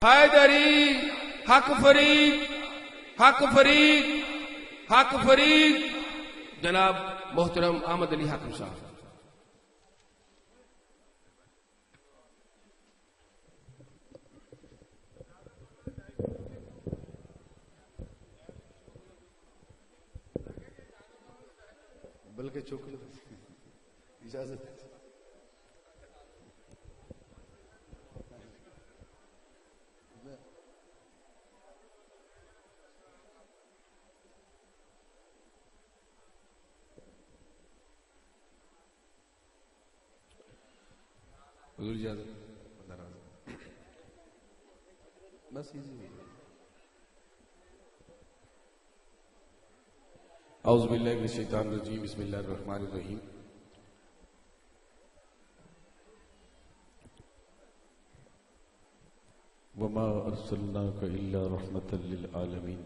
حیدری حق فرید حق فرید حق فرید جناب محترم احمد علی حاکم صاحب. بلکہ چوک اجازت حضور اجازت بس ایزی. اعوذ باللہ من الشیطان الرجیم بسم اللہ الرحمن الرحیم. وما ارسلناک الا رحمتا للعالمین.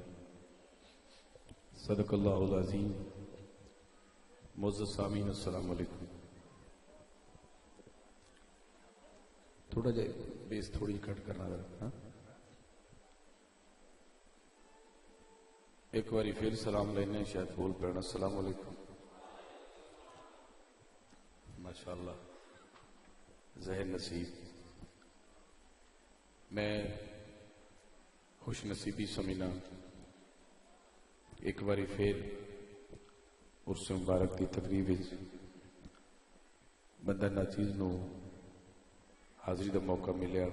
صدق اللہ العظیم. معزز سامعین السلام علیکم. تھوڑا جائے بیس تھوڑی کٹ کرنا ذرا. ایک باری پھر سلام لینے شاید بول پڑنا. السلام علیکم. ماشاءاللہ ذہن نصیب. میں خوش نصیبی سمجھنا ایک باری پھر عرس مبارک کی تقریب بندہ ناچیز نو حاضری دا موقع ملیا.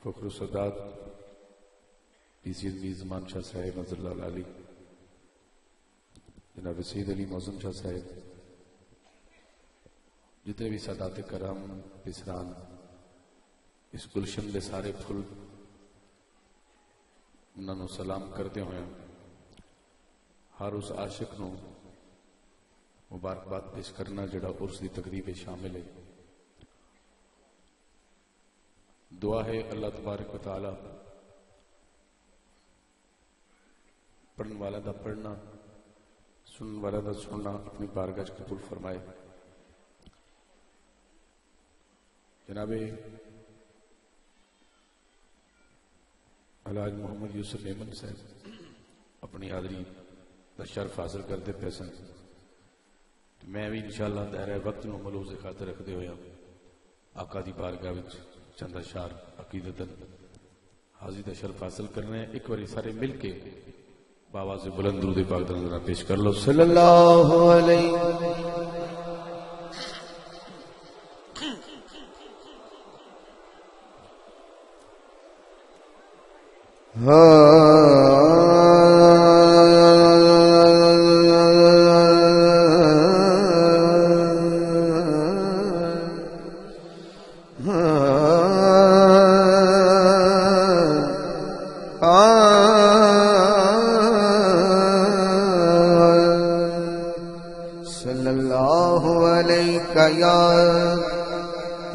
فخر السادات پی سی عزیز زمان شاہ صاحب نظر اللہ علی، جناب سید علی معظم شاہ صاحب، جتنے بھی سادات کرام پسران اس گلشن دے سارے پھل انہوں نے سلام کرتے ہوئے ہر اس عاشق نو مبارکباد پیش کرنا جڑا عرس دی تقریب شامل ہے. دعا ہے اللہ تبارک و تعالی پڑھن والا دا پڑھنا، سنن والا دا سننا اپنی بارگاہ قبول فرمائے. جناب الحاج محمد یوسف میمن صاحب اپنی حاضری دا شرف حاصل کرتے پیسن. میں بھی انشاءاللہ دائرہ وقت نو ملوز خاطر رکھتے ہویا آقا دی بارگاہ وچ چند اشعار عقیدتاً حاضری دا شرف حاصل کرنے. ایک باری سارے مل کے باواز بلند درود پاک دا نظرہ پیش کر لو. صلی اللہ علیہ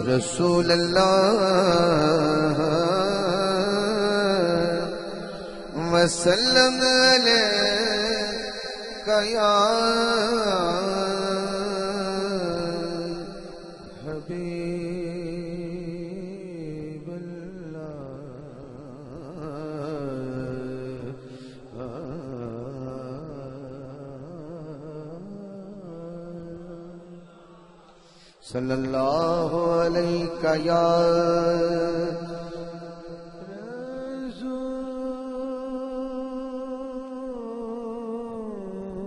رسول اللہ وسلم علیک یا حبیب صلی اللہ علیہ یا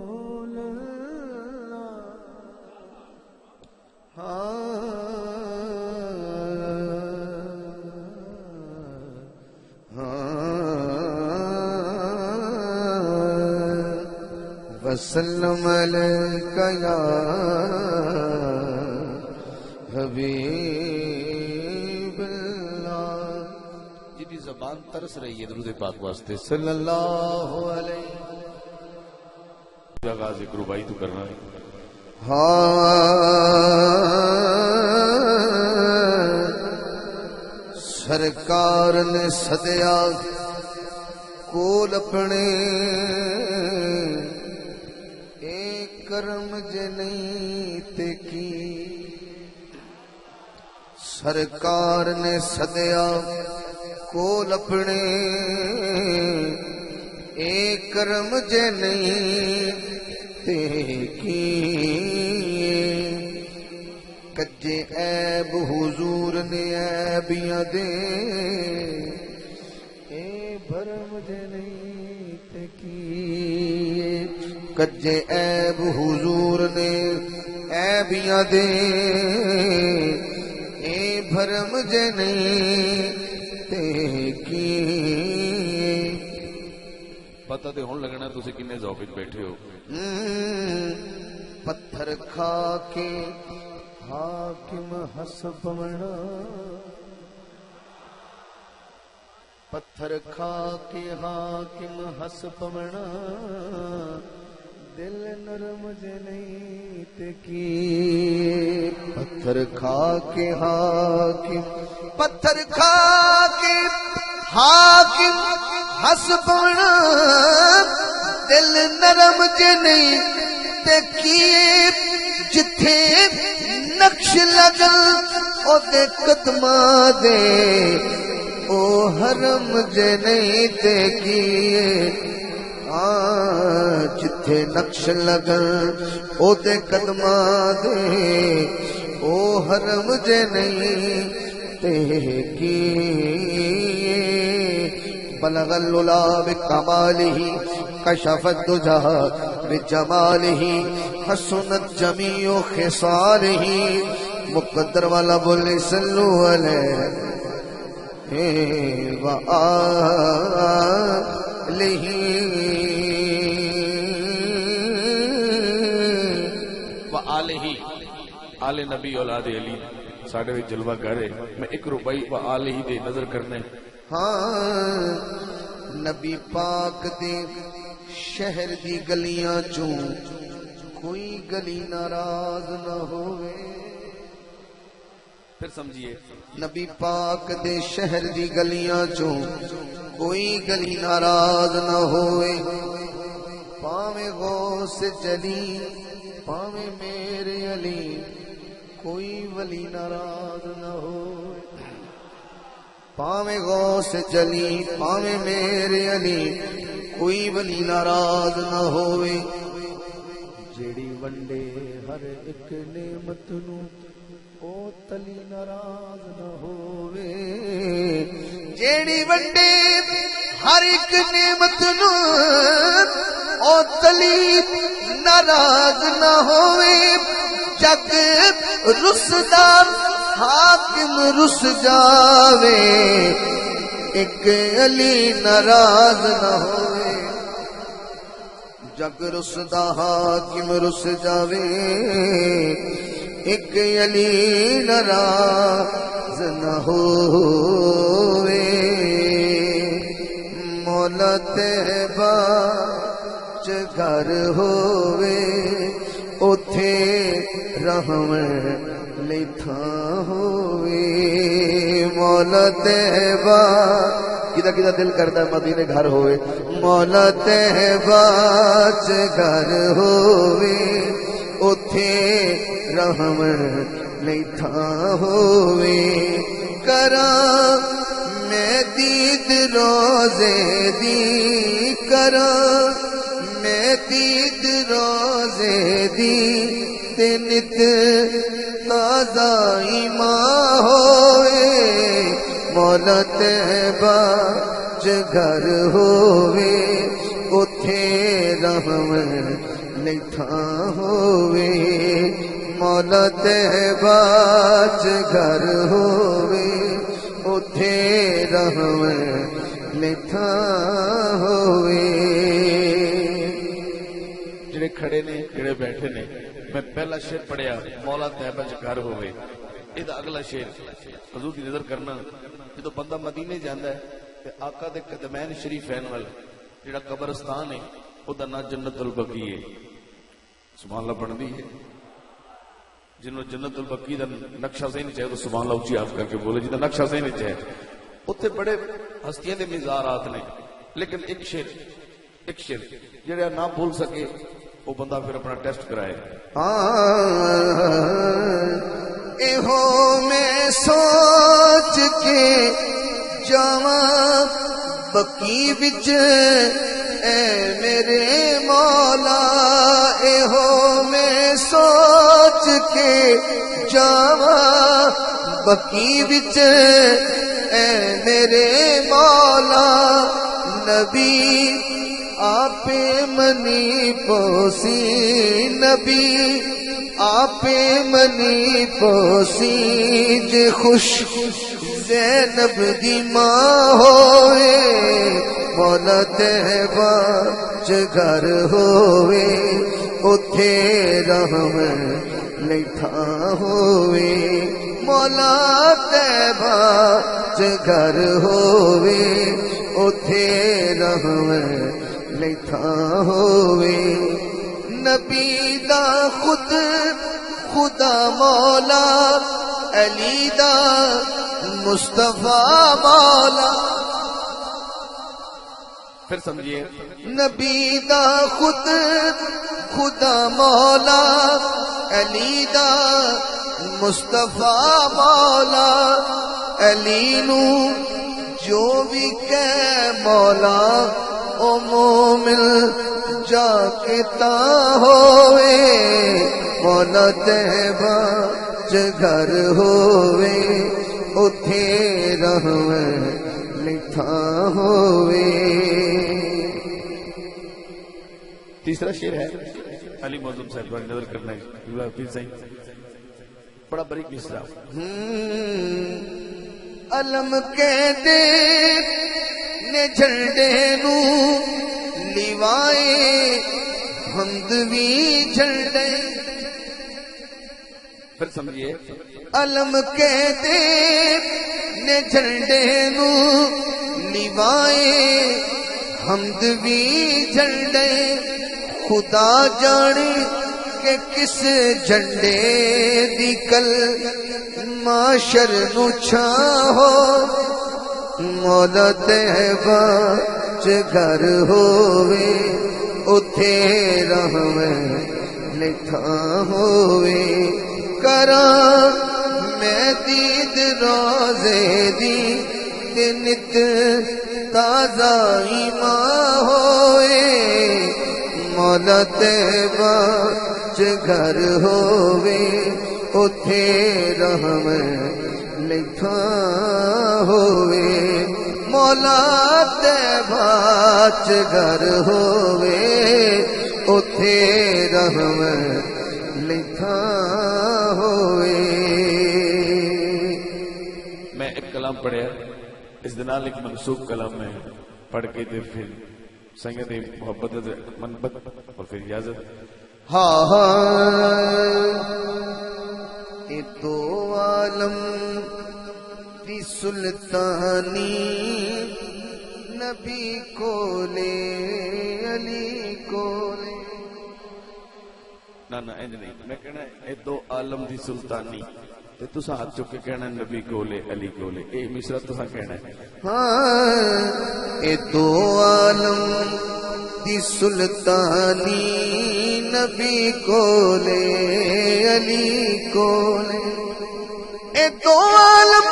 رسول اللہ وسلم علیک یا حبیب اللہ. جنی زبان ترس رہی ہے درود پاک واسطے صلی اللہ علیہ جگہ ذکر بائی تو کرنا ہے. سرکار نے سدیا کول اپنے اے کرم جے نہیں تے کی. سرکار نے سدیا کول اپنے اے کرم جے نہیں تے کیے کجے عیب حضور نے عیبیاں دے اے بھرم جے نہیں تے کیے کجے عیب حضور نے عیبیاں دے اے بھرم جے نہیں تے کیے پتہ تے ہن لگنا تسی کنے ذوق وچ بیٹھے ہو پتھر کھا کے حاکم ہس پونا پتھر کھا کے حاکم ہس پونا دل نرم جے نہیں تے کی پتھر کھا کے حاکم پتھر کھا کے حاکم ہس پونا دل نرم جے نہیں تے کی جتھے نقش لگل او دے قدماں دے او حرم جے نہیں تے کیے جتھے نقش لگل او دے قدماں دے او حرم جے نہیں تے کیے بلغ العلا بکمالہ کشف الدجى بجمالہ حسنت جمیع خصالہ مقدر والا بولے صلو علیہ وآلہ وآلہ آل نبی اولاد علی ساڑھے وچ جلوہ گھر ہے میں ایک روپائی وآلہ دے نظر کرنے ہاں نبی پاک دے شہر دی گلیاں چوں کوئی گلی ناراض نہ ہوئے پھر سمجھیے نبی پاک دے شہر دی گلیاں چوں کوئی گلی ناراض نہ ہوئے پاویں غوث جلی پاویں میرے علی کوئی ولی ناراض نہ ہوئے پاویں غوث جلی پاویں میرے علی کوئی ولی ناراض نہ ہوئے جیڑی ونڈے ہر ایک نعمت نو او تلی ناراض نہ ہوئے جیڑی ونڈے ہر ایک نعمت نو او تلی ناراض نہ ہوئے جگ رسدا حاکم رس جاوے ایک علی ناراض نہ ہوئے جگ رسدا حاکم رس جاوے ایک علی ناراض نہ ہوئے مولا طیبہ چ گھر ہوئے اوتھے رحم لئی تھاں ہوئے مولا طیبہ کدا دل کرتا ہے مدینے گھر ہوئے مولا طیبہ چ گھر ہوئے اوتھے رحم لئی تھاں ہوئے کراں میں دید روزے دی کراں میں دید روزے دی تے نت تازہ ایمان ہوئے مولا طیبہ چ گھر ہوئے اوتھے رحم لئی تھاں ہوئے مولا طیبہ چ گھر ہوئے اوتھے رحم لئی تھاں ہوئے جڑے کھڑے نے جڑے بیٹھے نے میں پہلا شعر پڑھیا مولا طیبہ چ گھر ہوئے یہ اگلا شعر حضور کی نظر کرنا جدو بندہ مدینے جاندا ہے تے آقا دے قدمین شریفین وال جڑا قبرستان ہے او دا نام جنت البقیع ہے سبحان اللہ پڑھدی ہے جنوں جنت البقیع دا نقشہ ذہن چاہے تو سبحان اللہ اونچی آواز کر کے بولے جدا نقشہ ذہن چاہے اتنے بڑے ہستیاں دے مزارات نے لیکن ایک شعر جڑا نہ بھول سکے وہ بندہ پھر اپنا ٹیسٹ کرائے ایہو میں سوچ کے جاواں بقی وچ اے میرے مولا اے ہو میں سوچ کے جاواں بقی وچ اے میرے مولا نبی آپ منی پوسی نبی آپ منی پوسی جے خوش زینب دی ماں ہوئے مولا طیبہ چ گھر ہوئے اتھے رحم لئی تھاں ہوئے مولا طیبہ چ گھر ہوئے اتھے رحم لئی تھاں ہوئے نبی دا خود خدا مولا علی دا مصطفیٰ مولا پھر سمجھیے نبی دا خود خدا مولا علی دا مصطفیٰ مولا علی نو جو بھی کہ مولا او مومن جا کے تا ہوئے مولا طیبہ چ گھر ہوئے اتھے رحم لکھا ہوئے. تیسرا شعر ہے علی معظم صاحب پر نظر کرنا ہے پیر صاحب بڑا بریک مصرع. علم کے دے نے جھنڈے نو لیوائے حمد بھی جھنڈے. پھر سمجھیے علم کے دے نے جھنڈے نو لیوائے حمد بھی جھنڈے. خدا جانے کہ کس جھنڈے دی کل معاشر نو چھاں ہو مولا طیبہ چ گھر ہوئے اتھے رحم لکھا ہوئے. کراں میں دید روزے دی تے نت تازہ ایمان ہوئے مولا طیبہ چ گھر ہوئے اتھے رحم لکھا ہوئے. مولا طیبہ چ گھر ہوئے اتھے رحم لکھا ہوئے. میں ایک کلام پڑھیا اس دنال ایک منسوخ کلام میں پڑھ کے دے پھر سنگت محبت منبت اور پھر اجازت. ہاں ہاں اے تو عالم دی سلطانی نبی کو لے علی کو لے. نہ انج نہیں میں کہنا اے دو عالم دی سلطانی تے تساں ہاتھ چک کے کہنا نبی کولے علی کولے. اے مصرع تساں کہنا ہے. ہاں اے دو عالم دی سلطانی نبی کولے علی کولے. اے دو عالم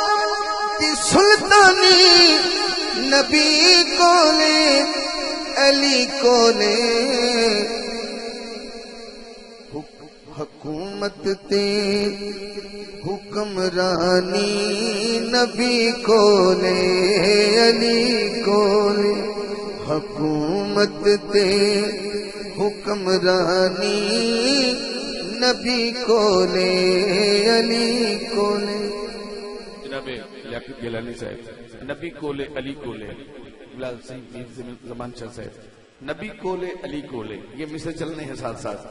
دی سلطانی نبی کولے علی کولے. حکومت تے حکمرانی نبی کولے علی کولے. حکومت تے حکمرانی نبی کولے علی کولے. جناب لیاقت گیلانی صاحب نبی کولے علی کولے. بلال سنگھ زمان شاہ صاحب نبی کولے علی کولے. یہ مصرع چلنے ہیں ساتھ ساتھ.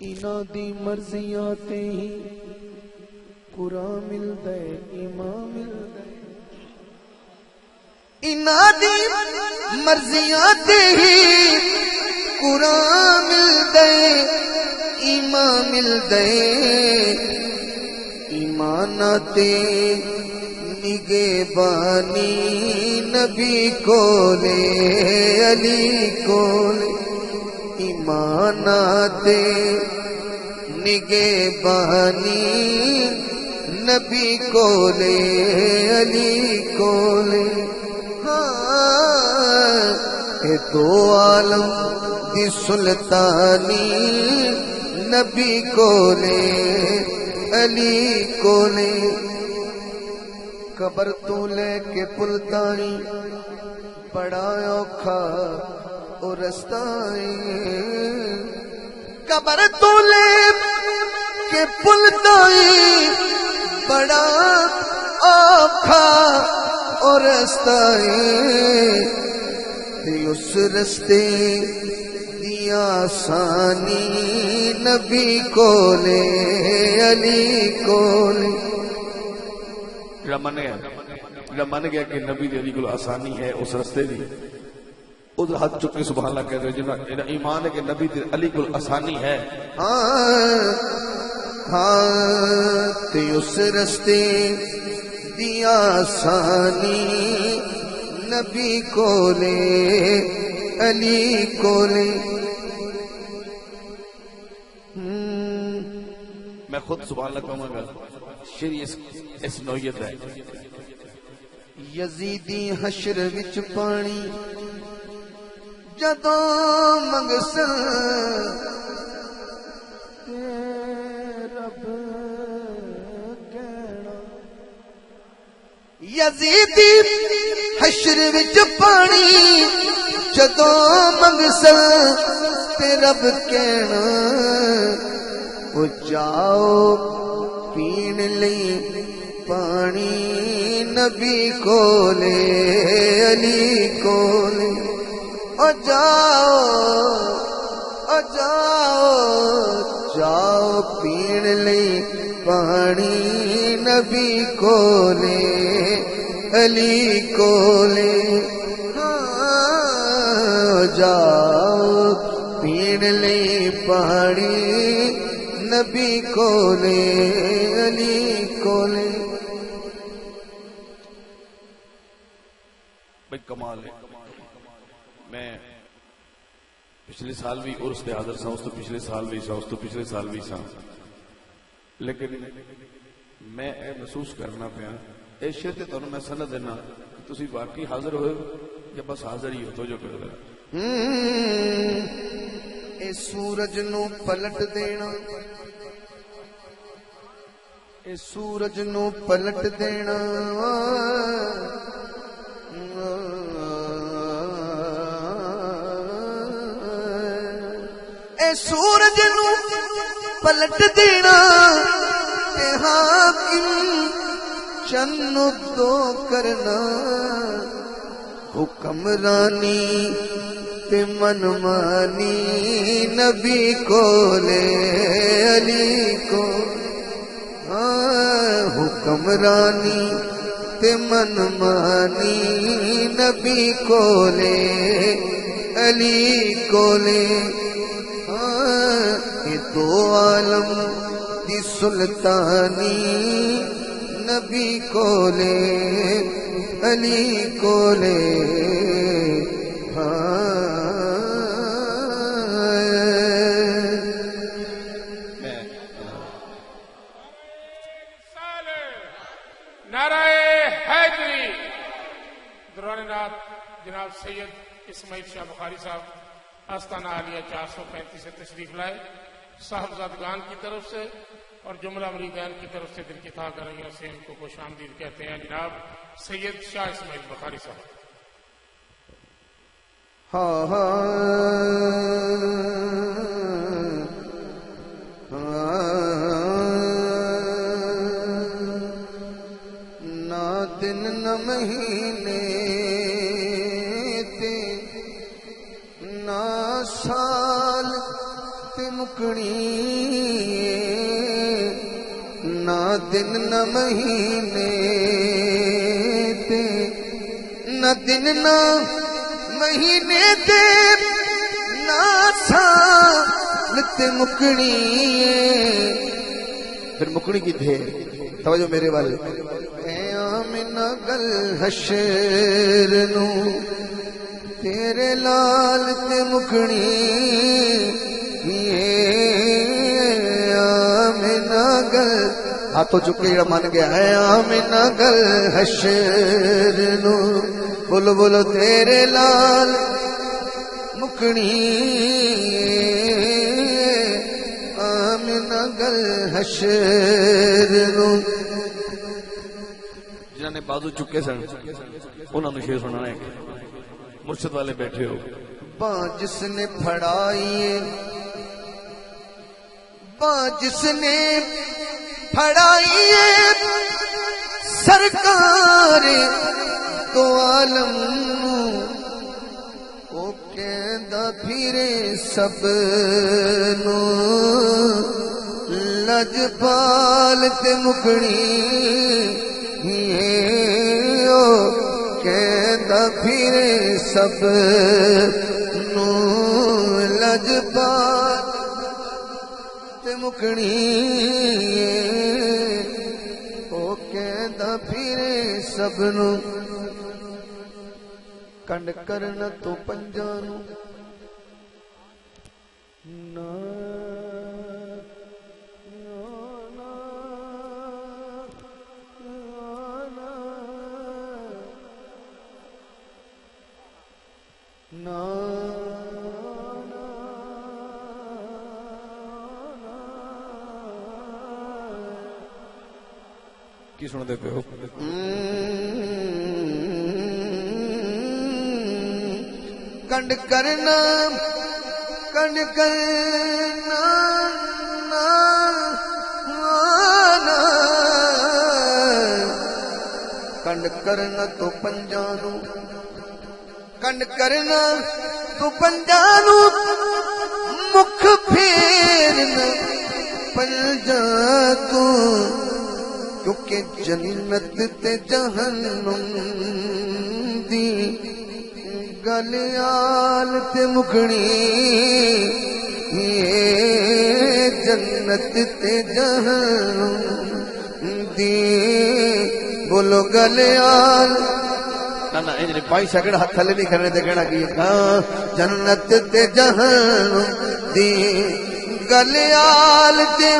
انہاں دی مرضیاں تے ہی قرآن ملدا ہے امام ملدا ہے. انہاں دی مرضیاں تے ہی قرآن ملدا ہے امام ملدا ہے. ایمان تے نگہ بانی نبی کولے علی کولے. ایمان تے نگہ بانی نبی کولے علی کولے اے دو عالم دی سلطانی نبی کولے علی کولے قبر تو لے کے پل تائیں بڑا اوکھا او رستہ قبر تو لے کے پل تائیں بڑا اوکھا او رستہ اس رستے دیا آسانی نبی کولے علی کولے من گیا کہ نبی علی کو آسانی ہے اس رستے دی اس ہاتھ چکے سبحان اللہ کہہ رہے جنہاں ایمان ہے کہ نبی علی کو آسانی ہے تے اس رستے دیا آسانی نبی کولے علی کولے میں خود سبحان اللہ کہوں گا شری اس نوعیت ہے یزیدی حشر وچ پانی جدوں منگسن رب کہنا یزیدی حشر وچ پانی جدوں منگسن تے رب کہنا او جاؤ پین لئی پانی نبی کولے علی کولے او جاؤ پین لئی پانی نبی کولے علی کولے جاؤ پین لئی پانی نبی کولے علی کولے بھئی کمال ہے میں پچھلے سال بھی عرس دے حاضر سا اس تو پچھلے سال بھی سا اس تو پچھلے سال بھی سا لیکن میں اے محسوس کرنا پیا اے شرط تو میں سند دینا کہ تسی واقعی حاضر ہوئے یا بس حاضر ہی ہو تو جو کرو اے سورج نو پلٹ دینا اے سورج نو پلٹ دینا اے سورج نو پلٹ دینا تے حاکم چن دو کرنا حکمرانی تے منمانی نبی کولے علی کو حکمرانی تے منمانی نبی کولے علی کولے یہ دو عالم دی سلطانی نبی کولے علی کولے نعرہ حیدری دوران رات جناب سید اسماعیل شاہ بخاری صاحب آستانہ عالیہ 435 سے تشریف لائے صاحبزادگان کی طرف سے اور جملہ مریدین کی طرف سے دل کی تھا کرائیوں سے ان کو خوش آمدید کہتے ہیں جناب سید شاہ اسماعیل بخاری صاحب نہ دن نہ مہینے تے نہ سال تے مکڑی نہ دن نہ مہینے تے نہ دن نہ مہینے تے نہ سال تے مکڑی پھر مکڑی کی دھیر توجہ میرے والے اے آمنہ گل حشر نو تیرے لال تے مکھڑی آمنہ گل ہاتھوں چکے جڑا من گیا ہے آمنہ گل حشر نو بولو بولو تیرے لال مکنی آمنہ گل حشر نو جنہوں نے بازو چکے سن انہوں نے شیر سنانا ہے مرشد والے بیٹھے ہو باں جس نے پھڑائیے باں جس نے پھڑائیے سرکار دو عالم او کہندا پھرے سب نو لجپال تے مکڑی کہندا پھرے سب نو لجپال تے مکڑی او کہندا پھرے سب نو کنڈ کرنا تو پنجاں نو نا کی سن دے پہ ہو کنڈ کرنا کنڈ کرنا کنڈ کرنا تو پنجاں نو کنڈ کرنا تو پنجاں نو مکھ پھیرنا پنجاں تو کیونکہ جنت تے جہنم دی گلیال تے مکھڑی جنت تے جہنم دی بولو گلیال نا انجلی 22 سیکنڈ ہاتھ تھلے نہیں کرنے دے کہنا کی جنت تے جہنم دی گلیال تے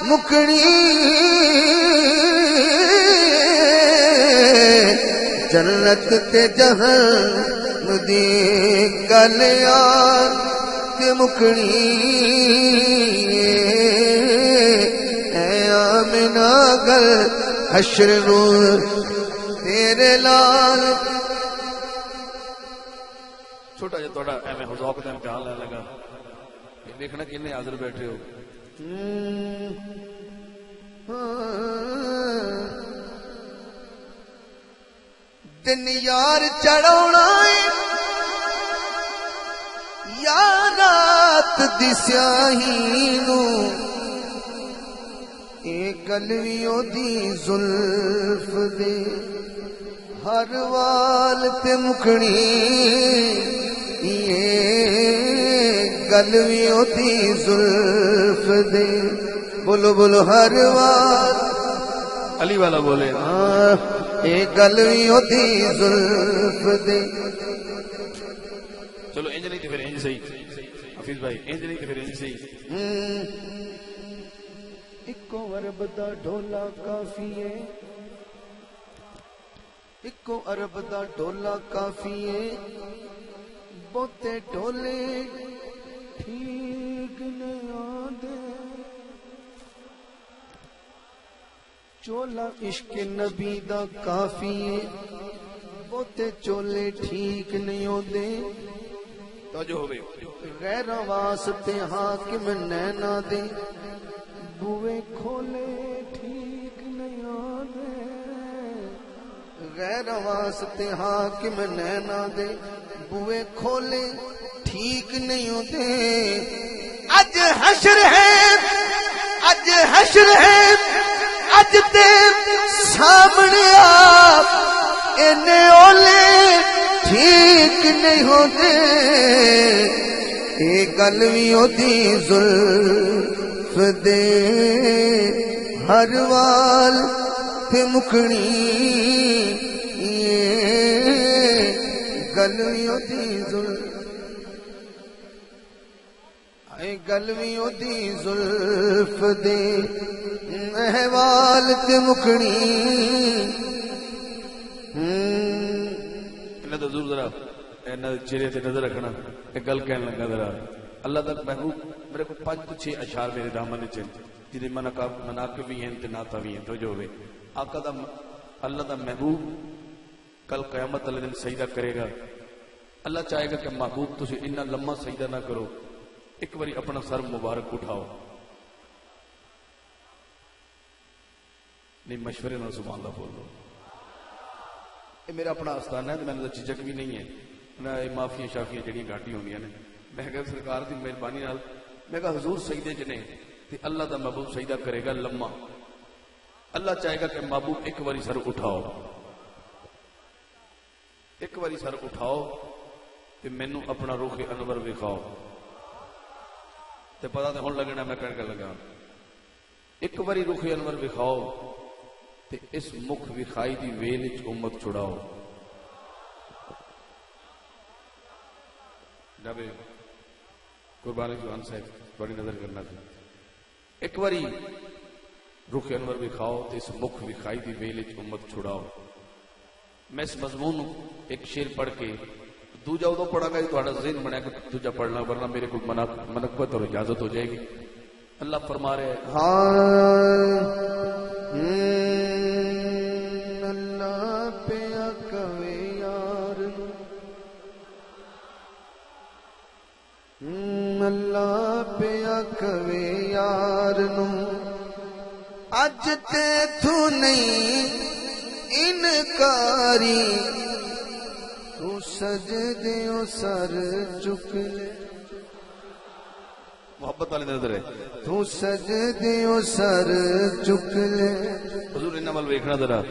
مکڑی جنت تے جہنم دی گلیال تے مکڑی اے آمنہ گل حشر نور تیرے لال چھوٹا جا توڑا ایمیں حضوق دے امتحان لے لگا دیکھنا کہ انہیں حاضر بیٹھے ہو دن یار چڑھونا یا رات دی سیاہی نو اے گلویوں دی زلف دے ہر وال تے مکھڑی گلویوں دی زلف دے بولو بولو ہر وال علی والا بولے اے گلویوں دی زلف دے چلو انج نہیں تو پھر انج صحیح حفیظ بھائی انج نہیں تو پھر انج صحیح اکو عرب دا ڈھولا کافی ہے اکو عرب دا ڈھولا کافی ہے بہتے ڈھولے ٹھیک نہیں آدھے چولا عشق نبی دا کافی ہے بہتے چولے ٹھیک نہیں آدھے توجہ ہو گئی غیر واسطے حاکم نینا دے بوئے کھولے ٹھیک نہیں آدھے غیر واسطے حاکم نینا دے بوئے کھولے ٹھیک نہیں ہوتے اج حشر ہے اج حشر ہے اج تے سامنے آپ انے اولے ٹھیک نہیں ہوتے اے گل وی ہوتی زلف دے ہر وال تے مکھڑی گل وی ہوتی زلف اے گل وی ہوتی زلف دے احوال تے مکھنی انہاں دا حضور ذرا انہاں دے چہرے تے نظر رکھنا ایک گل کہن لگا ذرا اللہ دا محبوب میرے کو 5 تو 6 اشعار میرے دامن وچ جدے مناقب بھی ہیں تے نعت بھی ہیں تو جو ہوئے آقا دا اللہ دا محبوب کل قیامت والے دن سجدہ کرے گا اللہ چاہے گا کہ محبوب تسی اتنا لمبا سجدہ نہ کرو ایک باری اپنا سر مبارک اٹھاؤ نہیں مشورے نہ سبحان اللہ بولو یہ میرا اپنا آستانہ ہے تو میں نے چجک بھی نہیں ہے نہ معافیاں شافیاں جڑیاں گھاٹی ہوندیاں نے میں کہا سرکار دی مہربانی نال میں کہا حضور سجدے جنے تے اللہ دا محبوب سجدہ کرے گا لمبا اللہ چاہے گا کہ محبوب ایک باری سر اٹھاؤ ایک باری سر اٹھاؤ تے مینوں اپنا روح انور وکھاؤ تے پتہ تے ہن لگنا میں کہن لگا ایک باری روح انور وکھاؤ تے اس مکھ وکھائی دی ویل وچ امت چھڑاؤ جناب قربانی جوان صاحب بڑی نظر کرنا تھی ایک باری روح انور وکھاؤ تے اس مکھ وکھائی دی ویل وچ امت چھڑاؤ میں اس مضمون ایک شعر پڑھ کے دوجا ادو پڑھا گا تو ذہن بنیا کہ دوجا پڑھنا ورنہ میرے کو منقبت اور اجازت ہو جائے گی اللہ فرما رہے ہیں اللہ پیا کوے یار اللہ پیا کوے یار نو اج تے تو نہیں انکاری تو سجدیوں سر چک لے محبت والے نظر ہے تو سجدیوں سر چک لے حضور انہاں ول ویکھنا ذرا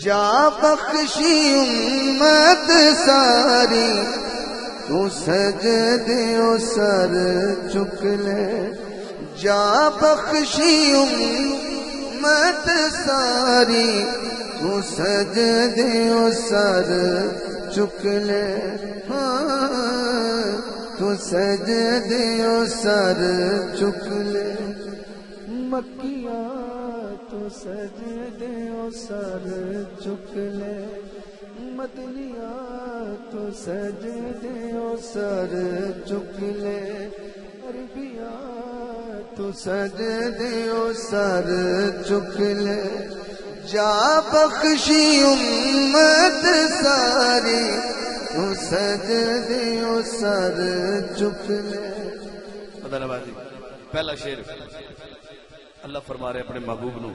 جا بخشی امت ساری تو سجدیوں سر چک لے جا بخشی امت ساری تو سجدیوں سر چک لے تو سجدیوں سر چک لے مکیہ تو سجدیوں سر چک لے مدنیہ تو سجدیوں سر چک لے عربیہ تو سجدیوں سر چک لے جا بخشی امت ساری تو سجدیوں سر چک لے پتہ نہ بازی پہلا شعر اللہ فرما رہے اپنے محبوب نو